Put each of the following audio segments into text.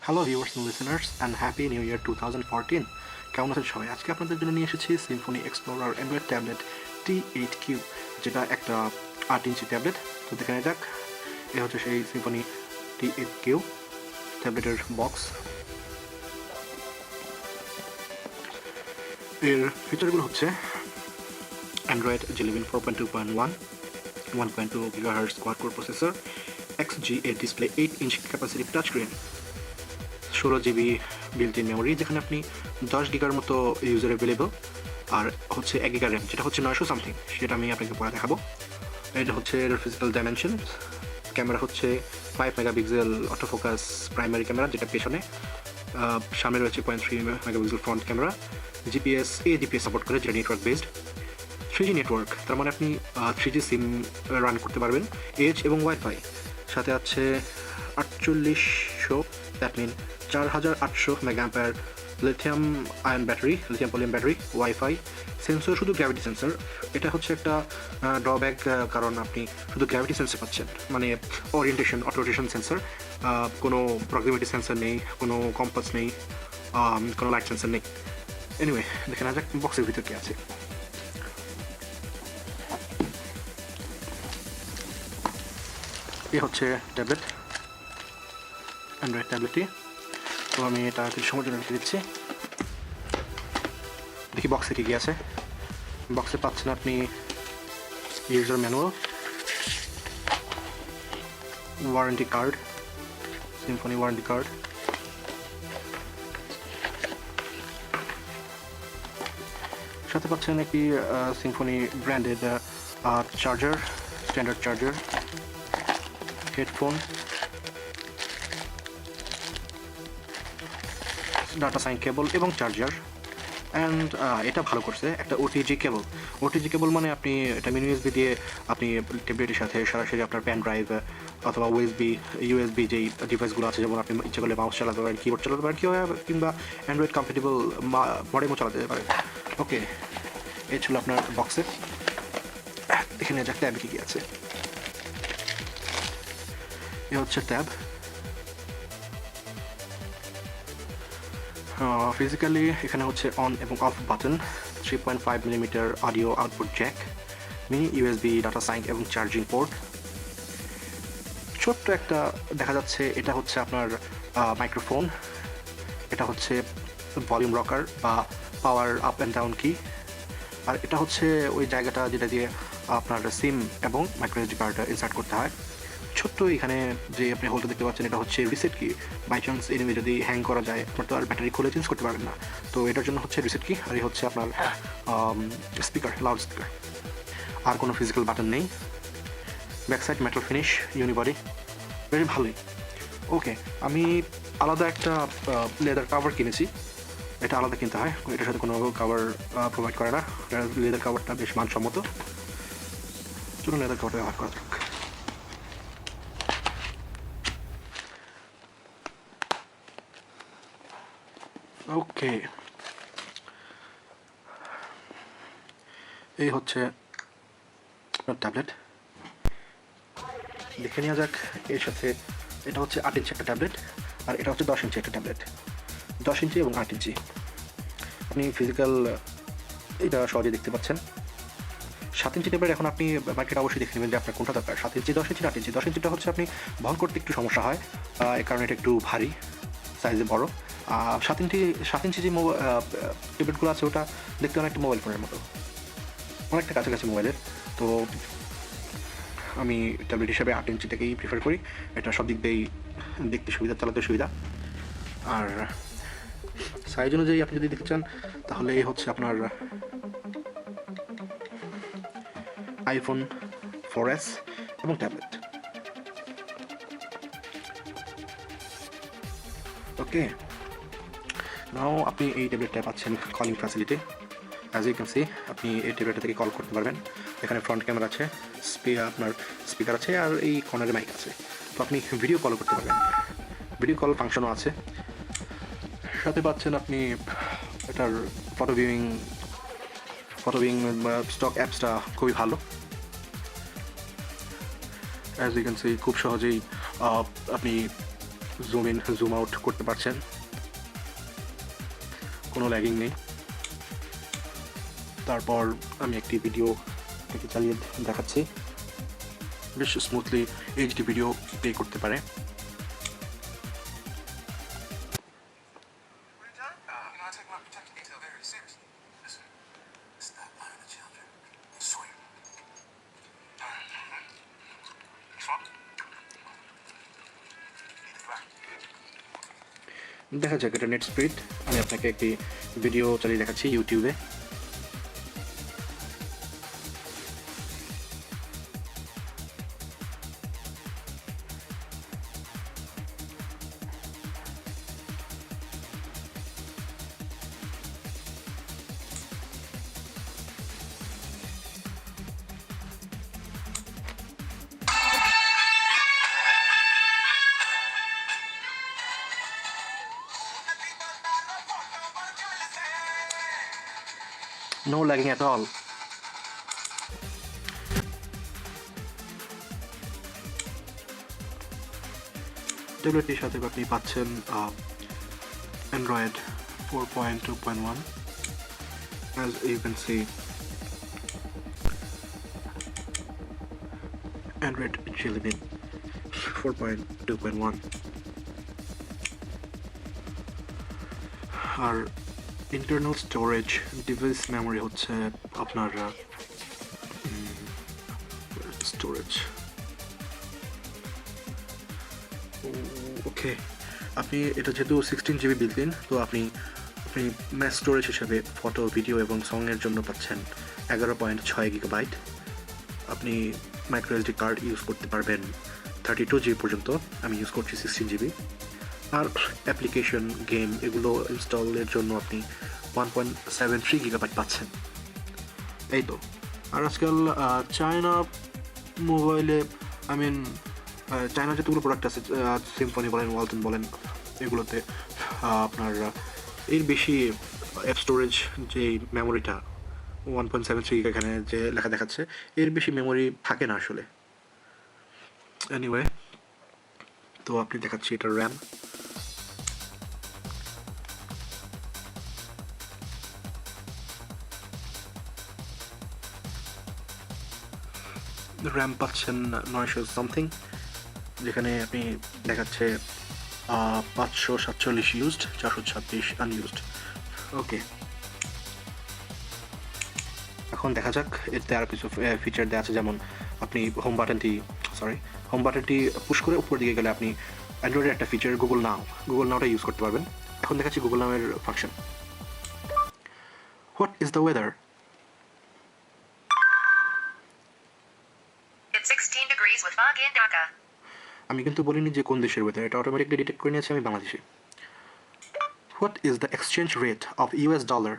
Hello viewers and listeners and happy new year 2014। কেমন আছেন সবাই? আজকে আপনাদের জন্য নিয়ে এসেছি Symphony explorer Android tablet T8Q, যেটা একটা 8 ইঞ্চি ট্যাবলেট। তো দেখে নেওয়া যাক, এ হচ্ছে সেই সিম্ফনি T8Q ট্যাবলেটের বক্স। এর ফিচারগুলো হচ্ছে Android jelly bean 4.2.1, 1.2 GHz quad core processor, XGA display 8 inch capacitive touch screen, 16 GB built-in memory, যেখানে আপনি 10 গিগার মতো ইউজার অ্যাভেলেবল, আর হচ্ছে 1 গিগা র্যাম, যেটা হচ্ছে 900 সামথিং, সেটা আমি আপনাকে পরে দেখাবো। এটা হচ্ছে এর ফিজিক্যাল ডাইমেনশন। ক্যামেরা হচ্ছে 5 মেগাপিক্সেল অটোফোকাস প্রাইমারি ক্যামেরা, যেটা পেছনে। সামনে রয়েছে 0.3 megapixel front camera. GPS support করে, যেটা নেটওয়ার্ক বেসড। 3G নেটওয়ার্ক, তার মানে আপনি 3G সিম রান করতে পারবেন, এজ এবং ওয়াইফাই। সাথে আছে 4800, that mean 4800 megaampere lithium ion battery, lithium polymer battery, wifi. Sensor শুধু গ্র্যাভিটি সেন্সর। এটা হচ্ছে একটা ড্রব্যাক, কারণ আপনি শুধু গ্র্যাভিটি সেন্সর পাচ্ছেন, মানে ওরিয়েন্টেশন অটো রোটেশন সেন্সর। কোনো প্রক্সিমিটি সেন্সর নেই, কোনো কম্পাস নেই, কোনো লাইট সেন্সর নেই। এনিওয়ে, দেখে না যাক বক্সের ভিতর কি আছে। এই হচ্ছে ট্যাবলেট, অ্যান্ড্রয়েড ট্যাবলেটটি। তো আমি এটা কিছু সময়ের জন্য রেখে দিচ্ছি। দেখি বক্সে কী কী আছে। বক্সে পাচ্ছেন আপনি user manual, warranty card, Symphony warranty card, সাথে পাচ্ছেন একটি Symphony branded charger, standard charger, headphone, data sync cable এবং চার্জার। অ্যান্ড এটা ভালো করছে, একটা ওটিজি কেবল। ওটিজি কেবল মানে আপনি এটা মিনি ইউএসবি দিয়ে আপনি ট্যাবলেটের সাথে সরাসরি আপনার পেন ড্রাইভ অথবা ইউএসবি যেই ডিভাইসগুলো আছে, যেমন আপনি ইচ্ছে করলে মাউস চালাতে পারেন, কিবোর্ড চালাতে পারেন, কিংবা অ্যান্ড্রয়েড কম্প্যাটেবল মডেমও চালাতে পারেন। ওকে, এই ছিল আপনার বক্সে। এখানে যাক ট্যাবে কী কী আছে। এ হচ্ছে ট্যাব। ফিজিক্যালি এখানে হচ্ছে অন এবং off button, 3.5 millimetre audio output jack, mini USB data sign এবং চার্জিং পোর্ট। ছোট্ট একটা দেখা যাচ্ছে, এটা হচ্ছে আপনার মাইক্রোফোন। এটা হচ্ছে ভলিউম রকার বা পাওয়ার আপ অ্যান্ড ডাউন কি। আর এটা হচ্ছে ওই জায়গাটা যেটা দিয়ে আপনার সিম এবং মাইক্রোএসডি কার্ড ইনসার্ট করতে হয়। ছোট্ট এখানে যে আপনি হোলটা দেখতে পাচ্ছেন, এটা হচ্ছে রিসেট কি। বাই চান্স এনিমে যদি হ্যাং করা যায়, আপনার তো আর ব্যাটারি খুলে চেঞ্জ করতে পারবেন না, তো এটার জন্য হচ্ছে রিসেট কি। আর এই হচ্ছে আপনার স্পিকার, লাউড স্পিকার। আর কোনো ফিজিক্যাল বাটন নেই। ব্যাকসাইড মেটাল ফিনিশ, ইউনিবডি, বেশ ভালোই। ওকে, আমি আলাদা একটা লেদার কাভার কিনেছি। এটা আলাদা কিনতে হয়, এটার সাথে কোনো কাভার প্রোভাইড করে না। লেদার কাভারটা বেশ মানসম্মত। চলুন লেদার কাভারটা ব্যবহার করা যাক। ওকে, এই হচ্ছে ট্যাবলেট। দেখে নেওয়া যাক এর সাথে। এটা হচ্ছে 8 ইঞ্চি একটা ট্যাবলেট, আর এটা হচ্ছে 10 ইঞ্চি একটা ট্যাবলেট। 10 ইঞ্চি এবং 8 ইঞ্চি আপনি ফিজিক্যাল এটা সহজে দেখতে পাচ্ছেন। 7 ইঞ্চি ট্যাবলেট এখন আপনি মার্কেট অবশ্যই দেখে নেবেন যে আপনার কোনটা দরকার, 7 ইঞ্চি, 10 ইঞ্চি, 8 ইঞ্চি। 10 ইঞ্চিটা হচ্ছে আপনি বহন করতে একটু সমস্যা হয়, এই কারণে এটা একটু ভারী, সাইজে বড়। 7 ইঞ্চি যে ট্যাবলেটগুলো আছে, ওটা দেখতে অনেকটা মোবাইল ফোনের মতো, অনেকটা কাছাকাছি মোবাইলের। তো আমি ট্যাবলেট হিসাবে 8 ইঞ্চিটাকেই প্রিফার করি। এটা সব দিক দিয়েই দেখতে সুবিধা, চালাতে সুবিধা। আর সাইজ অনুযায়ী আপনি যদি দেখতে চান, তাহলে এই হচ্ছে আপনার আইফোন 4S এবং ট্যাবলেট। ওকে, নাও আপনি এই ট্যাবলেটটা পাচ্ছেন calling facility. As you can see, আপনি এই ট্যাবলেটটা থেকে কল করতে পারবেন। এখানে ফ্রন্ট ক্যামেরা আছে, আপনার স্পিকার আছে, আর এই কর্নারে মাইক আছে। তো আপনি ভিডিও কল করতে পারবেন, ভিডিও কল ফাংশনও আছে। সাথে পাচ্ছেন আপনি এটার ফটো ভিউইং স্টক অ্যাপসটা খুবই ভালো। অ্যাজ ইউ ক্যান সি, খুব সহজেই আপনি জুম ইন জুম আউট করতে পারছেন, কোনো ল্যাগিং নেই। তারপর আমি একটি ভিডিও থেকে চালিয়ে দেখাচ্ছি, বেশ স্মুথলি এইচডি ভিডিও প্লে করতে পারে। দেখা যাক এটা নেট স্পিড। আমি আপনাকে একটি ভিডিও চালিয়ে দেখাচ্ছি ইউটিউবে। No lagging at all. ট্যাবলেটটির সাথে আপনি পাচ্ছেন Android 4.2.1. As you can see, Android Jelly Bean 4.2.1. R internal storage device memory হচ্ছে আপনার স্টোরেজ। ওকে, আপনি এটা যেহেতু 16 GB বিল্ট-ইন, তো আপনি ম্যাক্স স্টোরেজ হিসেবে ফটো, ভিডিও এবং সঙের জন্য পাচ্ছেন 11.6 GB। আপনি মাইক্রোএসডি কার্ড ইউজ করতে পারবেন 32 GB পর্যন্ত। আমি ইউজ করছি 16 GB। আর অ্যাপ্লিকেশন, গেম এগুলো ইনস্টলের জন্য আপনি 1.73 GB পাচ্ছেন। এই তো। আর আজকাল চায়না মোবাইলে চায়না যেগুলো প্রোডাক্ট আছে, সিম্ফনি বলেন, ওয়ালটন বলেন, এগুলোতে আপনার এর বেশি অ্যাপ স্টোরেজ যে মেমোরিটা 1.73 এখানে যে লেখা দেখাচ্ছে, এর বেশি মেমোরি থাকে না আসলে। এনিওয়ে, তো আপনি দেখাচ্ছি এটা র্যাম। র্যাম পাচ্ছেন 900 সামথিং, যেখানে আপনি দেখাচ্ছে 547 ইউজড, 426 আনইউজড। ওকে, এখন দেখা যাক এতে আর কিছু ফিচার দেওয়া আছে, যেমন আপনি হোম বাটনটি পুশ করে উপর দিকে গেলে আপনি অ্যান্ড্রয়েডের একটা ফিচার গুগল নাওটা ইউজ করতে পারবেন। এখন দেখাচ্ছি গুগল নামের function. What is the weather? আমি কিন্তু বলিনি যে কোন দেশের ওয়েদার, এটা অটোমেটিকলি ডিটেক্ট করে নিয়েছে আমি বাংলাদেশে। What is the exchange rate of US dollar?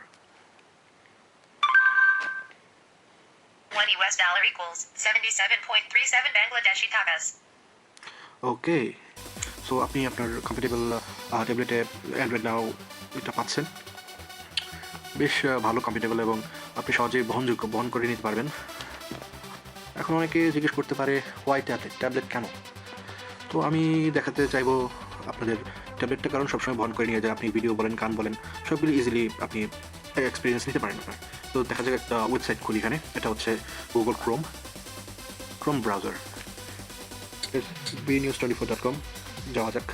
$1 equals 77.37 Bangladeshi takas. Okay, so আপনি আপনার কম্পিটেবল ট্যাবলেটে অ্যান্ড্রয়েড নাও এটা পাচ্ছেন। বেশ ভালো কম্পিটেবল এবং আপনি সহজেই বহন করে নিতে পারবেন। এখন অনেকে জিজ্ঞেস করতে পারে হোয়াই ট্যাবলেট কেন? তো আমি দেখাতে চাইবো আপনাদের ট্যাবলেটটা কারণ সবসময় বহন করে নিয়ে যায়। আপনি ভিডিও বলেন, গান বলেন, সবগুলো ইজিলি আপনি এক্সপিরিয়েন্স নিতে পারেন আপনার। তো দেখা যাক একটা ওয়েবসাইট খুলি এখানে। এটা হচ্ছে গুগল ক্রোম ব্রাউজার, bnews24.com। যাওয়া যাক।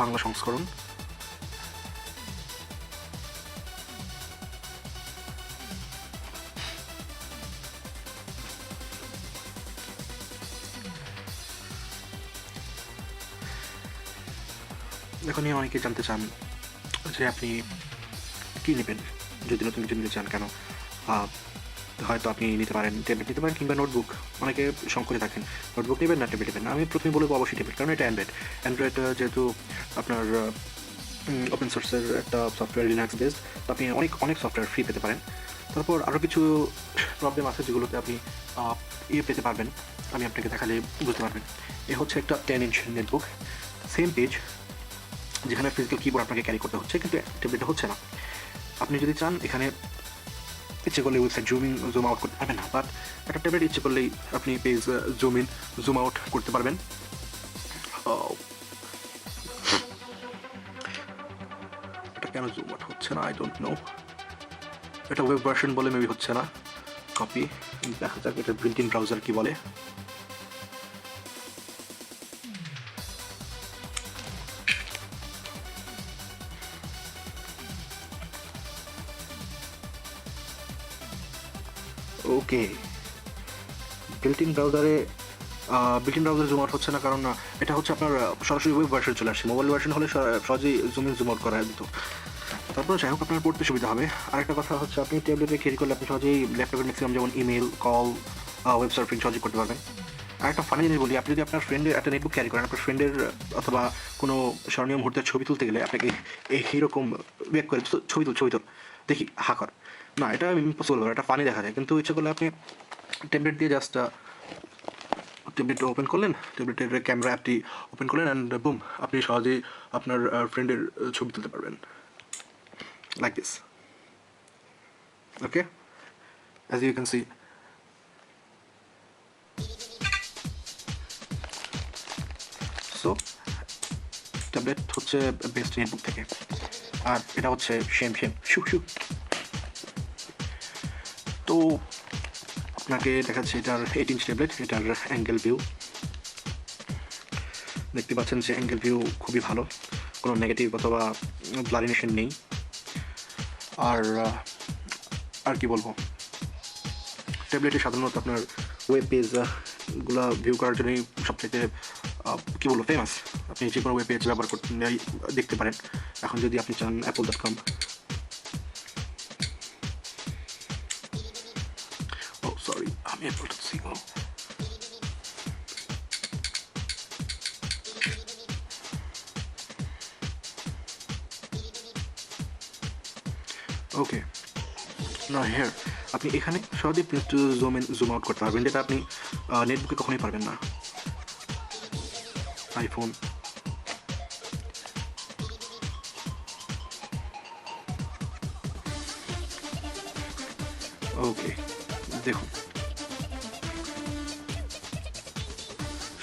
বাংলা সংস্করণ। এখন অনেকে জানতে চান যে আপনি কী নেবেন, যদি নতুন কিছু নিতে চান কেন। হয়তো আপনি নিতে পারেন ট্যাবলেট নিতে পারেন কিংবা নোটবুক। অনেকে সংকটে থাকেন নোটবুক নেবেন না ট্যাবলেট নেবেন। আমি প্রথমে বলবো অবশ্যই ট্যাবলেট, কারণ এটা অ্যান্ড্রয়েড যেহেতু আপনার ওপেন সোর্সের একটা সফটওয়্যার, লিনাক্স বেসড, তো আপনি অনেক সফটওয়্যার ফ্রি পেতে পারেন। তারপর আরও কিছু প্রবলেম আছে যেগুলোতে আপনি পেতে পারবেন, আমি আপনাকে দেখালে বুঝতে পারবেন। এ হচ্ছে একটা 10 ইঞ্চ নেটবুক, সেম পেজ যেখানে ফিজিক্যাল কিবোর্ড আপনাকে ক্যারি করতে হচ্ছে, কিন্তু ট্যাবলেটে হচ্ছে না। আপনি যদি চান এখানে ইচ্ছে করলে ওয়েবসাইট জুম আউট করতে পারবেন না, বাট একটা ট্যাবলেট ইচ্ছে করলেই আপনি page zoom in zoom out করতে পারবেন। এটা কেন জুম আউট হচ্ছে না, আই ডোন্ট নো। এটা ওয়েব ভার্সন বলে মেবি হচ্ছে না। কপি, দেখা যাক এটা প্রিন্টিং ব্রাউজার কি বলে। ওকে, বিল্ট ইন ব্রাউজারে জুম আউট হচ্ছে না, কারণ এটা হচ্ছে আপনার সরাসরি ওয়েব ভার্সন চলে আসছে। মোবাইল ভার্সন হলে সহজেই জুম ইন জুম আউট করা দিত। তারপরে যাই হোক, আপনার পড়তে সুবিধা হবে। আরেকটা কথা হচ্ছে, আপনি ট্যাবলেটে ক্যারি করলে আপনি সহজেই ল্যাপটপের ম্যাক্সিমাম যেমন ইমেল, কল, ওয়েব সার্ফিং সহজেই করতে পারবেন। আর একটা ফানি জিনিস বলি, আপনি যদি আপনার ফ্রেন্ডের একটা নেটবুক ক্যারি করেন, আপনার ফ্রেন্ডের অথবা কোনো স্মরণীয় মুহূর্তের ছবি তুলতে গেলে আপনাকে এইরকম বেক করে ছবি তুল দেখি হাকার না, এটা ইম্পসিবল, এটা ফানি দেখা যায়। কিন্তু ইচ্ছে করলে আপনি ট্যাবলেট দিয়ে জাস্ট ট্যাবলেটটা ওপেন করলেন, ট্যাবলেটের ক্যামেরা অ্যাপটি ওপেন করলেন, অ্যান্ড বুম, আপনি সহজেই আপনার ফ্রেন্ডের ছবি তুলতে পারবেন, like this. Okay, as you can see. So tablet হচ্ছে বেস্ট নেটবুক থেকে, আর এটা হচ্ছে সেম শু। তো আপনাকে দেখাচ্ছি এটার 8 ইঞ্চ ট্যাবলেট, এটার অ্যাঙ্গেল ভিউ দেখতে পাচ্ছেন যে অ্যাঙ্গেল ভিউ খুবই ভালো, কোনো নেগেটিভ অথবা ব্লারিনেশন নেই। আর কি বলবো, ট্যাবলেটে সাধারণত আপনার ওয়েব পেজগুলো ভিউ করার জন্যই সবথেকে কী বলবো ফেমাস। আপনি যে কোনো ওয়েব পেজ ব্যবহার করতে দেখতে পারেন। এখন যদি আপনি চান apple.com, সরি আমি apple.co, ওকে না হেয়ার, আপনি এখানে সহজেই জুম ইন জুম আউট করতে পারবেন, যেটা আপনি নেটবুকে কখনোই পারবেন না। আইফোন, ওকে দেখুন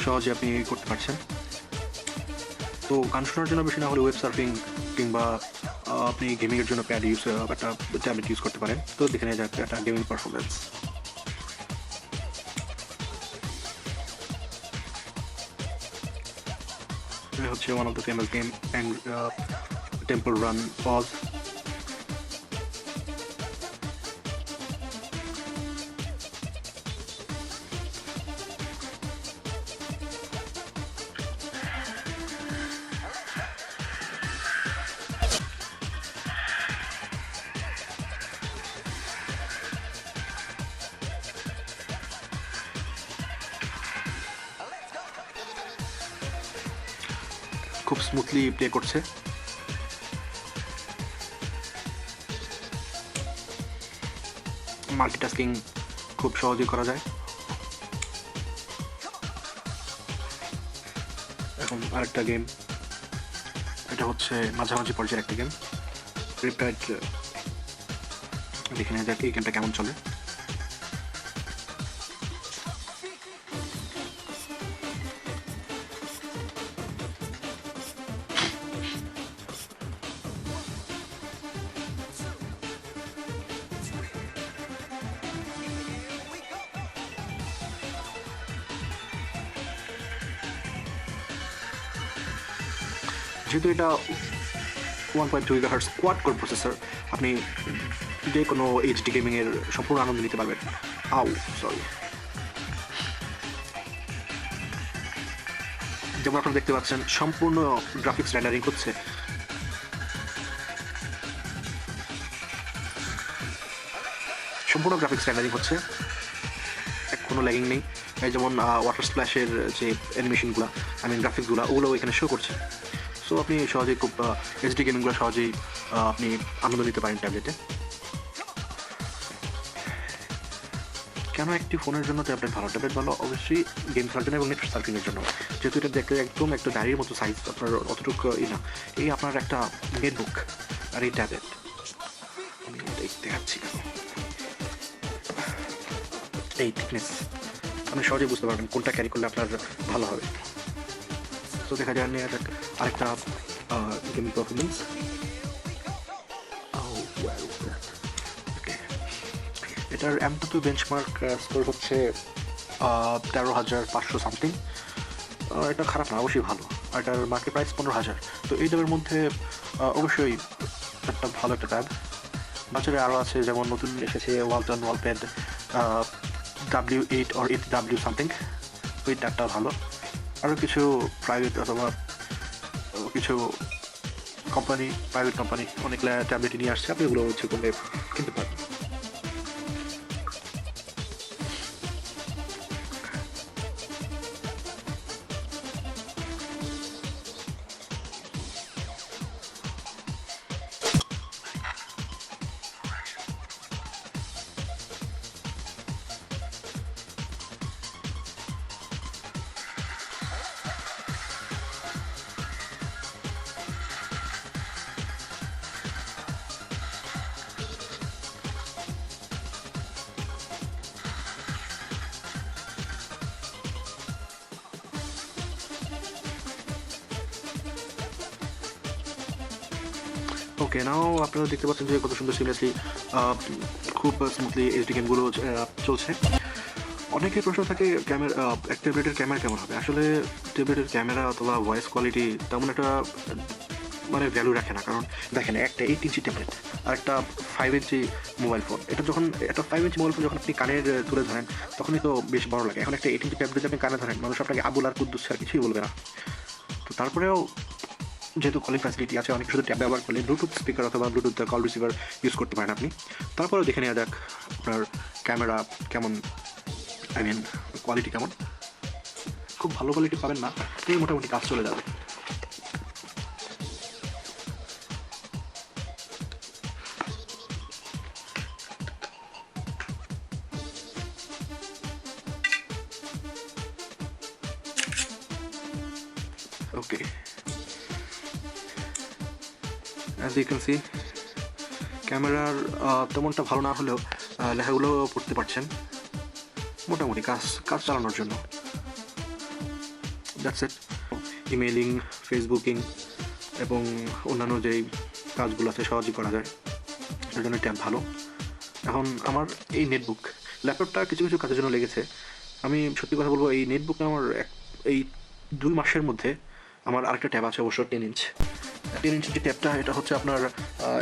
সহজে আপনি করতে পারছেন। তো গান শোনার জন্য বেশি না হলে ওয়েব সার্ফিং কিংবা আপনি গেমিংয়ের জন্য প্যাড একটা ট্যাবলেট ইউজ করতে পারেন। তো দেখে নেওয়া যাক একটা গেমিং পারফরমেন্স। এটা হচ্ছে one of the famous game temple run pause. খুব স্মুথলি প্লে করছে। মাল্টিটাস্কিং খুব সহজেই করা যায়। এখন আরেকটা গেম, এটা হচ্ছে মাঝামাঝি পর্যায়ের একটা গেম, রিপ্রাইড। দেখে নেওয়া যাক এই গেমটা কেমন চলে। যেহেতু এটা 1.2 GHz কোয়াড কোর প্রসেসর, আপনি যে কোনো এইচডি গেমিংয়ের সম্পূর্ণ আনন্দ নিতে পারবেন। যেমন আপনারা দেখতে পাচ্ছেন সম্পূর্ণ গ্রাফিক্স রেন্ডারিং হচ্ছে। কোনো ল্যাগিং নেই। যেমন ওয়াটার স্প্ল্যাশের যে অ্যানিমেশনগুলো, গ্রাফিক্সগুলো, ওগুলোও এখানে শো করছে। সো আপনি সহজেই খুব এইচডি গেমিংগুলো সহজেই আপনি আনন্দ নিতে পারেন ট্যাবলেটে। কেন একটি ফোনের জন্য ট্যাবলেট ভালো? ট্যাবলেট ভালো অবশ্যই গেম খেলার জন্য এবং নেট সার্ফিংয়ের জন্য, যেহেতু এটা দেখতে একদম একটা ডায়েরির মতো সাইজ, আপনার অতটুকু না, এই আপনার একটা নেটবুক আর এই ট্যাবলেট, আমি এটাই দেখাচ্ছি এই থিকনেস, আপনি সহজেই বুঝতে পারবেন কোনটা ক্যারি করলে আপনার ভালো হবে। তো দেখা যায় নেওয়া যাক আরেকটা গেমিং পারফরমেন্স। এটার M2 বেঞ্চমার্ক স্কোর হচ্ছে 13,500 সামথিং। এটা খারাপ না, অবশ্যই ভালো। আর এটার মার্কেট প্রাইস 15,000। তো এই দামের মধ্যে অবশ্যই একটা ভালো একটা ট্যাব। বাজারে আরও আছে, যেমন নতুন এসেছে Walton ওয়ালপ্যাড W8 or 8W something, ওই ট্যাবটা ভালো। আরও কিছু প্রাইভেট অথবা কিছু কোম্পানি, প্রাইভেট কোম্পানি অনেক ট্যাবলেট নিয়ে আসছে, আপনি এগুলো হচ্ছে করলে কিনতে পারেন। ওকে, নাও আপনারা দেখতে পাচ্ছেন যে কত সুন্দর সিমলেসলি খুব স্মুথলি এইচডি গেমগুলো চলছে। অনেকের প্রশ্ন থাকে ট্যাবলেটের ক্যামেরা কেমন হবে। আসলে ট্যাবলেটের ক্যামেরা অথবা ভয়েস কোয়ালিটি তেমন একটা মানে ভ্যালু রাখে না, কারণ দেখেন একটা 8 ইঞ্চি ট্যাবলেট আর একটা 5 ইঞ্চি মোবাইল ফোন, এটা যখন একটা 5 ইঞ্চি মোবাইল ফোন যখন আপনি কানের তুলে ধরেন তখনই তো বেশ বড় লাগে। এখন একটা 8 ইঞ্চি ট্যাবলেট আপনি কানে ধরেন, মানুষ আপনাকে আবুল আর কুদ্দুস আর কিছুই বলবে না। তো তারপরেও যেহেতু কলিং ফ্যাসিলিটি আছে, অনেক শুধু ট্যাব ব্যবহার করলে ব্লুটুথ স্পিকার অথবা ব্লুটুথ কল রিসিভার ইউজ করতে পারেন আপনি। তারপরেও দেখে নেওয়া যাক আপনার ক্যামেরা কেমন, আই মিন কোয়ালিটি কেমন। খুব ভালো কোয়ালিটি পাবেন না, এই মোটামুটি কাজ চলে যাবে। ওকে, অ্যাজ ইউ ক্যান সি ক্যামেরার তেমনটা ভালো না হলেও লেখাগুলো পড়তে পারছেন মোটামুটি কাজ চালানোর জন্য। That's it. ইমেলিং, ফেসবুকিং এবং অন্যান্য যেই কাজগুলো আছে সহজেই করা যায়, এর জন্য ট্যাব ভালো। এখন আমার এই নেটবুক, ল্যাপটপটা কিছু কিছু কাজের জন্য লেগেছে। আমি সত্যি কথা বলবো, এই নেটবুকে আমার এই 2 মাসের মধ্যে আমার আরেকটা ট্যাব আছে, অবশ্য 10 ইঞ্চ। 10 ইঞ্চের যে ট্যাবটা, এটা হচ্ছে আপনার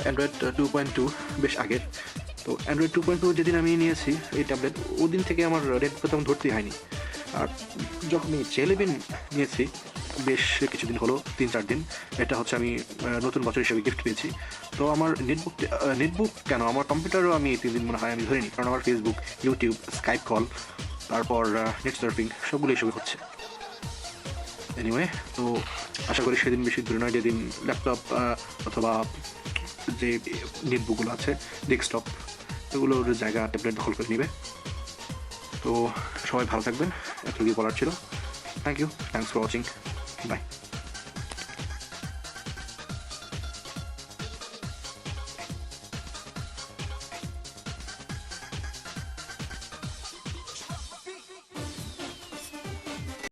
অ্যান্ড্রয়েড 2.2 বেশ আগের। তো অ্যান্ড্রয়েড 2.2 যেদিন আমি নিয়েছি এই ট্যাবলেট, ওদিন থেকে আমার নেটবুকে তেমন ধরতেই হয়নি। আর যখন আমি 11 নিয়েছি, বেশ কিছুদিন হলো, 3-4 দিন, এটা হচ্ছে আমি নতুন বছর হিসেবে গিফট পেয়েছি। তো আমার নেটবুক কেন, আমার কম্পিউটারও আমি 3 দিন মনে হয় আমি ধরিনি, কারণ আমার ফেসবুক, ইউটিউব, স্কাইপ কল, তারপর নেট সার্ফিং সবগুলো এসবই হচ্ছে। এনিওয়ে, তো আশা করি সেদিন বেশি দূরে নয় যেদিন ল্যাপটপ অথবা যে নেটবুকগুলো আছে, ডেস্কটপ, এগুলোর জায়গা ট্যাবলেট দখল করে নেবে। তো সবাই ভালো থাকবেন, এতটুকুই বলার ছিল। Thank you, thanks for watching, by.